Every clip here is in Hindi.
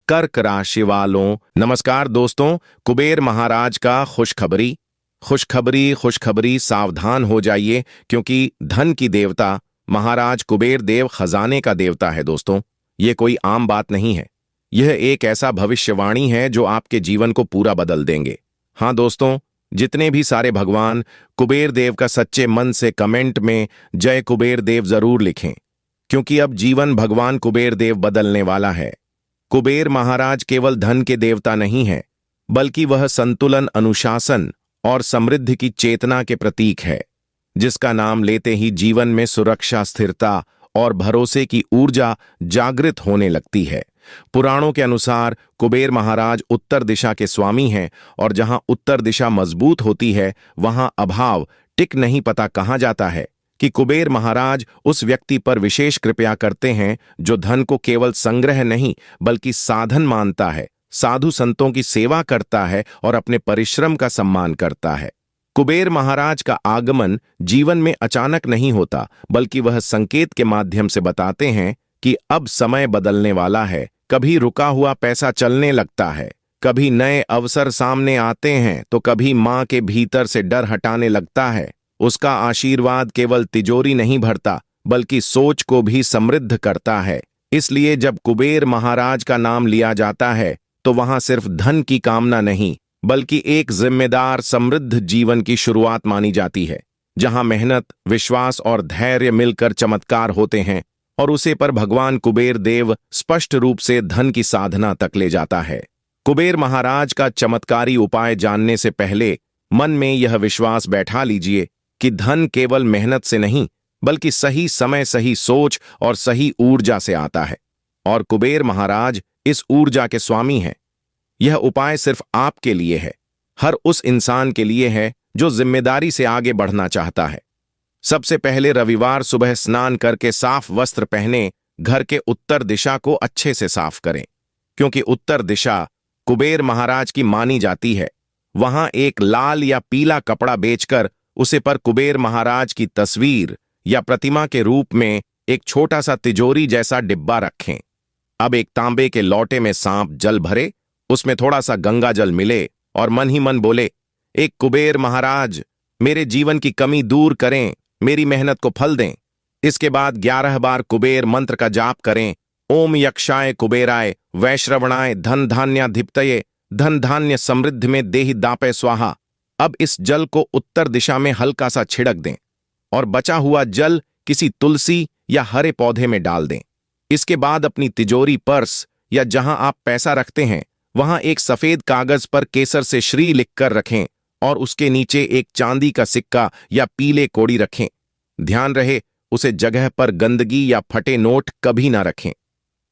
कर्क राशि वालों, नमस्कार दोस्तों। कुबेर महाराज का खुशखबरी खुशखबरी खुशखबरी, सावधान हो जाइए क्योंकि धन की देवता महाराज कुबेर देव खजाने का देवता है दोस्तों। ये कोई आम बात नहीं है। यह एक ऐसा भविष्यवाणी है जो आपके जीवन को पूरा बदल देंगे। हाँ दोस्तों, जितने भी सारे भगवान कुबेर देव का सच्चे मन से कमेंट में जय कुबेर देव जरूर लिखें, क्योंकि अब जीवन भगवान कुबेर देव बदलने वाला है। कुबेर महाराज केवल धन के देवता नहीं है, बल्कि वह संतुलन, अनुशासन और समृद्धि की चेतना के प्रतीक है, जिसका नाम लेते ही जीवन में सुरक्षा, स्थिरता और भरोसे की ऊर्जा जागृत होने लगती है। पुराणों के अनुसार कुबेर महाराज उत्तर दिशा के स्वामी हैं, और जहां उत्तर दिशा मजबूत होती है वहां अभाव टिक नहीं पता कहा जाता है कि कुबेर महाराज उस व्यक्ति पर विशेष कृपया करते हैं जो धन को केवल संग्रह नहीं बल्कि साधन मानता है, साधु संतों की सेवा करता है और अपने परिश्रम का सम्मान करता है। कुबेर महाराज का आगमन जीवन में अचानक नहीं होता, बल्कि वह संकेत के माध्यम से बताते हैं कि अब समय बदलने वाला है। कभी रुका हुआ पैसा चलने लगता है, कभी नए अवसर सामने आते हैं, तो कभी मां के भीतर से डर हटाने लगता है। उसका आशीर्वाद केवल तिजोरी नहीं भरता, बल्कि सोच को भी समृद्ध करता है। इसलिए जब कुबेर महाराज का नाम लिया जाता है तो वहां सिर्फ धन की कामना नहीं, बल्कि एक जिम्मेदार, समृद्ध जीवन की शुरुआत मानी जाती है, जहां मेहनत, विश्वास और धैर्य मिलकर चमत्कार होते हैं। और उसे पर भगवान कुबेर देव स्पष्ट रूप से धन की साधना तक ले जाता है। कुबेर महाराज का चमत्कारी उपाय जानने से पहले मन में यह विश्वास बैठा लीजिए कि धन केवल मेहनत से नहीं, बल्कि सही समय, सही सोच और सही ऊर्जा से आता है। और कुबेर महाराज इस ऊर्जा के स्वामी हैं। यह उपाय सिर्फ आपके लिए है, हर उस इंसान के लिए है जो जिम्मेदारी से आगे बढ़ना चाहता है। सबसे पहले रविवार सुबह स्नान करके साफ वस्त्र पहने घर के उत्तर दिशा को अच्छे से साफ करें, क्योंकि उत्तर दिशा कुबेर महाराज की मानी जाती है। वहां एक लाल या पीला कपड़ा बेचकर उसे पर कुबेर महाराज की तस्वीर या प्रतिमा के रूप में एक छोटा सा तिजोरी जैसा डिब्बा रखें। अब एक तांबे के लोटे में सांप जल भरे, उसमें थोड़ा सा गंगा जल मिले और मन ही मन बोले, एक कुबेर महाराज मेरे जीवन की कमी दूर करें, मेरी मेहनत को फल दें। इसके बाद 11 बार कुबेर मंत्र का जाप करें। ओम यक्षाय कुबेराय वैश्रवणाय धन धान्याधिपतये धन धान्य समृद्धि में देहि दापे स्वाहा। अब इस जल को उत्तर दिशा में हल्का सा छिड़क दें और बचा हुआ जल किसी तुलसी या हरे पौधे में डाल दें। इसके बाद अपनी तिजोरी, पर्स या जहां आप पैसा रखते हैं वहां एक सफेद कागज पर केसर से श्री लिखकर रखें और उसके नीचे एक चांदी का सिक्का या पीले कोड़ी रखें। ध्यान रहे, उसे जगह पर गंदगी या फटे नोट कभी ना रखें।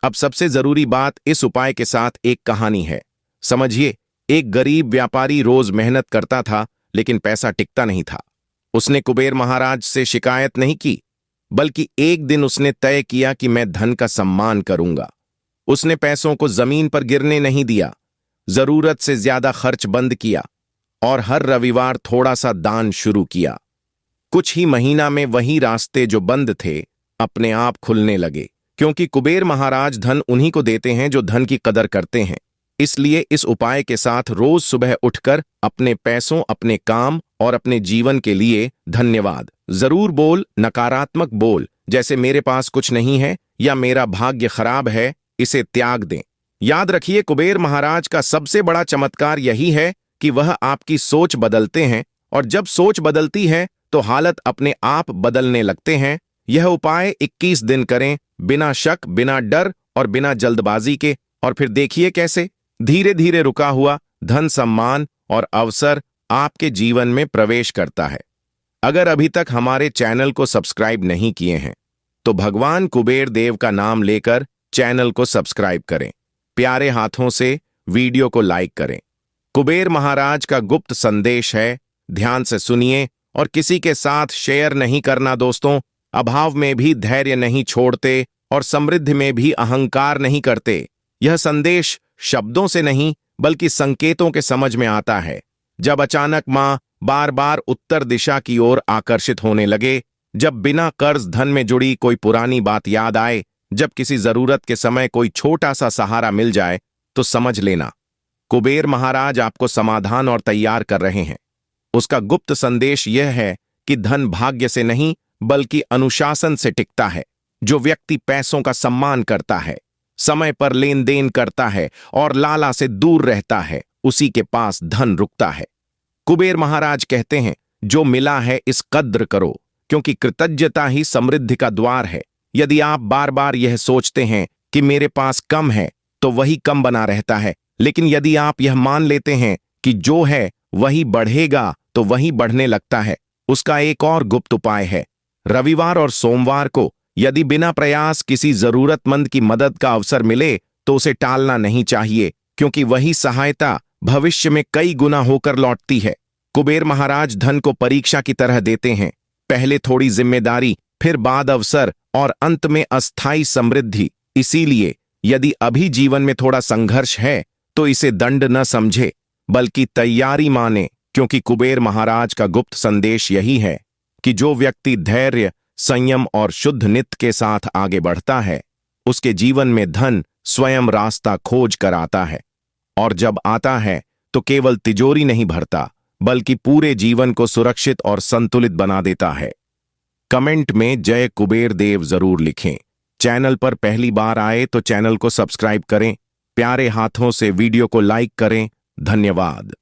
अब सबसे जरूरी बात, इस उपाय के साथ एक कहानी है। समझिए, एक गरीब व्यापारी रोज मेहनत करता था, लेकिन पैसा टिकता नहीं था। उसने कुबेर महाराज से शिकायत नहीं की, बल्कि एक दिन उसने तय किया कि मैं धन का सम्मान करूंगा। उसने पैसों को जमीन पर गिरने नहीं दिया, जरूरत से ज्यादा खर्च बंद किया और हर रविवार थोड़ा सा दान शुरू किया। कुछ ही महीना में वही रास्ते जो बंद थे अपने आप खुलने लगे, क्योंकि कुबेर महाराज धन उन्हीं को देते हैं जो धन की कदर करते हैं। इसलिए इस उपाय के साथ रोज सुबह उठकर अपने पैसों, अपने काम और अपने जीवन के लिए धन्यवाद जरूर बोल, नकारात्मक बोल जैसे मेरे पास कुछ नहीं है या मेरा भाग्य खराब है, इसे त्याग दें। याद रखिए, कुबेर महाराज का सबसे बड़ा चमत्कार यही है कि वह आपकी सोच बदलते हैं, और जब सोच बदलती है तो हालत अपने आप बदलने लगते हैं। यह उपाय 21 दिन करें, बिना शक, बिना डर और बिना जल्दबाजी के, और फिर देखिए कैसे धीरे धीरे रुका हुआ धन, सम्मान और अवसर आपके जीवन में प्रवेश करता है। अगर अभी तक हमारे चैनल को सब्सक्राइब नहीं किए हैं तो भगवान कुबेर देव का नाम लेकर चैनल को सब्सक्राइब करें, प्यारे हाथों से वीडियो को लाइक करें। कुबेर महाराज का गुप्त संदेश है, ध्यान से सुनिए और किसी के साथ शेयर नहीं करना दोस्तों। अभाव में भी धैर्य नहीं छोड़ते और समृद्धि में भी अहंकार नहीं करते। यह संदेश शब्दों से नहीं बल्कि संकेतों के समझ में आता है। जब अचानक मां बार बार उत्तर दिशा की ओर आकर्षित होने लगे, जब बिना कर्ज धन में जुड़ी कोई पुरानी बात याद आए, जब किसी जरूरत के समय कोई छोटा सा सहारा मिल जाए, तो समझ लेना कुबेर महाराज आपको समाधान और तैयार कर रहे हैं। उसका गुप्त संदेश यह है कि धन भाग्य से नहीं बल्कि अनुशासन से टिकता है। जो व्यक्ति पैसों का सम्मान करता है, समय पर लेन देन करता है और लाला से दूर रहता है, उसी के पास धन रुकता है। कुबेर महाराज कहते हैं, जो मिला है इस कद्र करो, क्योंकि कृतज्ञता ही समृद्धि का द्वार है। यदि आप बार बार यह सोचते हैं कि मेरे पास कम है, तो वही कम बना रहता है। लेकिन यदि आप यह मान लेते हैं कि जो है वही बढ़ेगा, तो वही बढ़ने लगता है। उसका एक और गुप्त उपाय है। रविवार और सोमवार को यदि बिना प्रयास किसी जरूरतमंद की मदद का अवसर मिले तो उसे टालना नहीं चाहिए, क्योंकि वही सहायता भविष्य में कई गुना होकर लौटती है। कुबेर महाराज धन को परीक्षा की तरह देते हैं। पहले थोड़ी जिम्मेदारी, फिर बाद अवसर और अंत में अस्थायी समृद्धि। इसीलिए यदि अभी जीवन में थोड़ा संघर्ष है तो इसे दंड न समझे बल्कि तैयारी माने, क्योंकि कुबेर महाराज का गुप्त संदेश यही है कि जो व्यक्ति धैर्य, संयम और शुद्ध नित्य के साथ आगे बढ़ता है, उसके जीवन में धन स्वयं रास्ता खोज कर आता है। और जब आता है तो केवल तिजोरी नहीं भरता, बल्कि पूरे जीवन को सुरक्षित और संतुलित बना देता है। कमेंट में जय कुबेर देव जरूर लिखें। चैनल पर पहली बार आए तो चैनल को सब्सक्राइब करें। प्यारे हाथों से वीडियो को लाइक करें। धन्यवाद।